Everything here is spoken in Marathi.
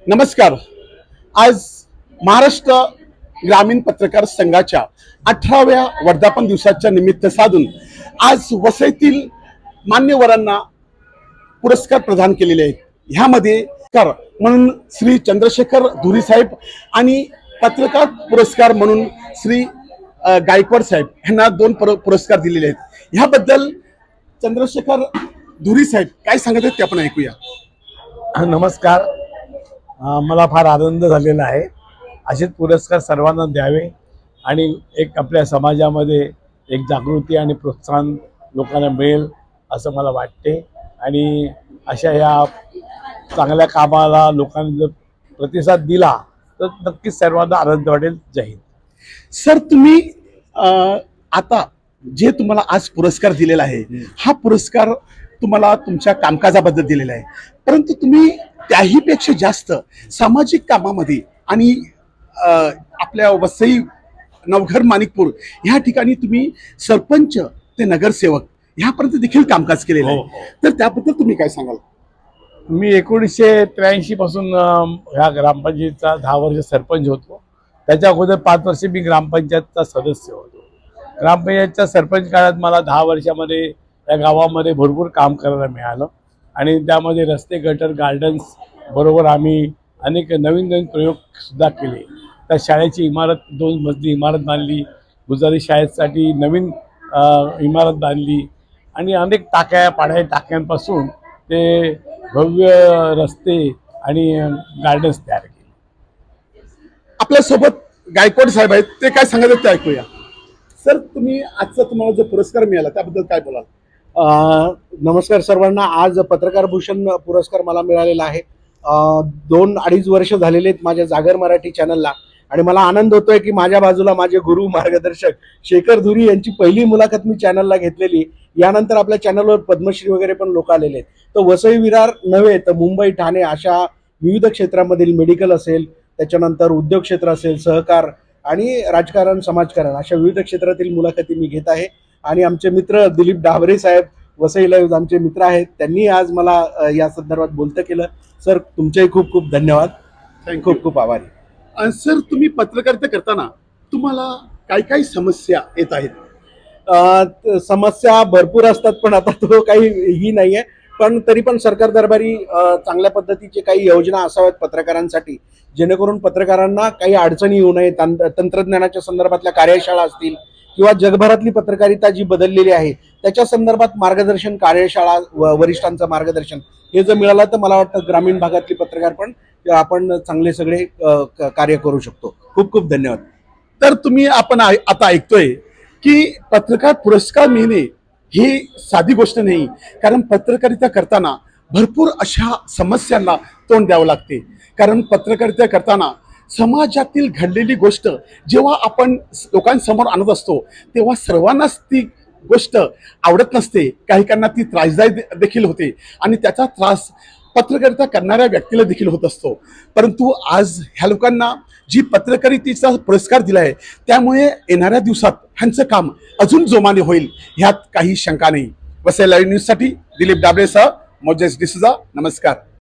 नमस्कार। आज महाराष्ट्र ग्रामीण पत्रकार संघाच्या 18व्या वर्धापन दिवसाच्या निमित्त साधून आज वसईतील मान्यवरांना पुरस्कार प्रदान केलेले आहेत। ह्यामध्ये म्हणून श्री चंद्रशेखर धुरी साहेब आणि पत्रकार पुरस्कार म्हणून श्री गायकवाड साहेब यांना 2 पुरस्कार दिलेले आहेत। ह्याबद्दल चंद्रशेखर धुरी साहेब काय सांगत आहेत ते आपण ऐकूया। नमस्कार। मला फार आनंद झालेला आहे। असेच पुरस्कार सर्वांना द्यावे आणि एक आपल्या समाजामध्ये एक जागृती आणि प्रोत्साहन लोकांना मिळेल असं मला वाटते। आणि अशा या चांगल्या कामाला लोकांनी जर प्रतिसाद दिला तर नक्कीच सर्वांना आनंद वाटेल। जय हिंद। सर, तुम्ही आता जे तुम्हाला आज पुरस्कार दिलेला आहे हा पुरस्कार तुम्हाला तुमच्या कामकाजाबद्दल दिलेला आहे, परंतु तुम्ही त्याहीपेक्षा जास्त सामाजिक कामामध्ये आणि आपल्या वसई नवघर माणिकपूर ह्या ठिकाणी तुम्ही सरपंच ते नगरसेवक ह्यापर्यंत देखील कामकाज केलेलं आहे। तर त्याबद्दल तुम्ही काय सांगाल? मी 1983 पासून ह्या ग्रामपंचायतीचा 10 वर्ष सरपंच होतो। त्याच्या अगोदर 5 वर्ष मी ग्रामपंचायतचा सदस्य होतो। ग्रामपंचायतच्या सरपंच काळात मला 10 वर्षामध्ये या गावामध्ये भरपूर काम करायला मिळालं आणि त्यामध्ये रस्ते, गटर, गार्डन्स बरोबर आम्ही अनेक नवीन प्रयोग सुद्धा केले। त्या शाळेची इमारत 2 मजली इमारत बांधली, गुजारी शाळेसाठी नवीन इमारत बांधली आणि अनेक टाक्या पाण्याच्या टाक्यांपासून ते भव्य रस्ते आणि गार्डन्स तयार केले। आपल्यासोबत गायकवाड साहेब आहेत, ते काय सांगत आहेत ते ऐकूया। सर, तुम्ही आजचा तुम्हाला जो पुरस्कार मिळाला त्याबद्दल काय बोलाल? नमस्कार सर्वांना। आज पत्रकार भूषण पुरस्कार मला मिळालेला आहे। 2-2.5 वर्ष झालेले आहेत माझ्या जागर मराठी चॅनलला आणि मला आनंद होतोय की माझ्या बाजूला माझे गुरु मार्गदर्शक शेखर धुरी यांची पहिली मुलाखत मी चॅनलला घेतलेली। यानंतर आपल्या चॅनलवर पद्मश्री वगैरे पण लोक आलेले आहेत। तर वसई विरार नव्हे तर मुंबई, ठाणे अशा विविध क्षेत्रामधील मेडिकल असेल, त्याच्यानंतर उद्योग क्षेत्र असेल, सहकार आणि राजकारण, समाजकारण अशा विविध क्षेत्रातील मुलाखती मी घेत आहे। आणि आमचे मित्र दिलीप डावरे साहेब वसई लाईव्ह आमचे मित्र आहेत, त्यांनी आज मला या संदर्भात बोलतं केलं। सर, तुमचेही खूप खूप धन्यवाद। खूप खूप आभारी। सर, तुम्ही पत्रकारिता करताना तुम्हाला काय समस्या येत आहेत? समस्या भरपूर असतात, पण आता तो काही ही नाहीये। पण तरी पण सरकार दरबारी चांगल्या पद्धतीचे काही योजना असाव्यात पत्रकारांसाठी, जेणेकरून पत्रकारांना काही अडचणी येऊ नये। तंत्रज्ञानाच्या संदर्भातल्या कार्यशाळा असतील किंवा जगभरातली पत्रकारिता जी बदललेली आहे त्याच्या संदर्भात मार्गदर्शन, कार्यशाळा, वरिष्ठांचं मार्गदर्शन हे जर मिळालं तर मला वाटतं ग्रामीण भागातली पत्रकार पण आपण चांगले सगळे कार्य करू शकतो। खूप खूप धन्यवाद। तर तुम्ही आपण आता ऐकतोय की पत्रकार पुरस्कार मिळणे ही साधी गोष्ट नाही, कारण पत्रकारिता करताना भरपूर अशा समस्यांना तोंड द्यावं लागते। कारण पत्रकारिता करताना समाजातील घडलेली गोष्ट जेव्हा आपण लोकांसमोर आणत असतो तेव्हा सर्वांनाच ती गोष्ट आवडत नसते, काहीकांना ती त्रासदायक देखील होते आणि त्याचा त्रास पत्रकारिता करणाऱ्या व्यक्तीला देखील होत असतो। परंतु आज ह्या लोकांना जी पत्रकारितेचा पुरस्कार दिला आहे त्यामुळे येणाऱ्या दिवसात ह्यांचं काम अजून जोमाने होईल ह्यात काही शंका नाही। वसई लाईव्ह न्यूजसाठी दिलीप डाबरेसह मोजेस डिसूजा। नमस्कार।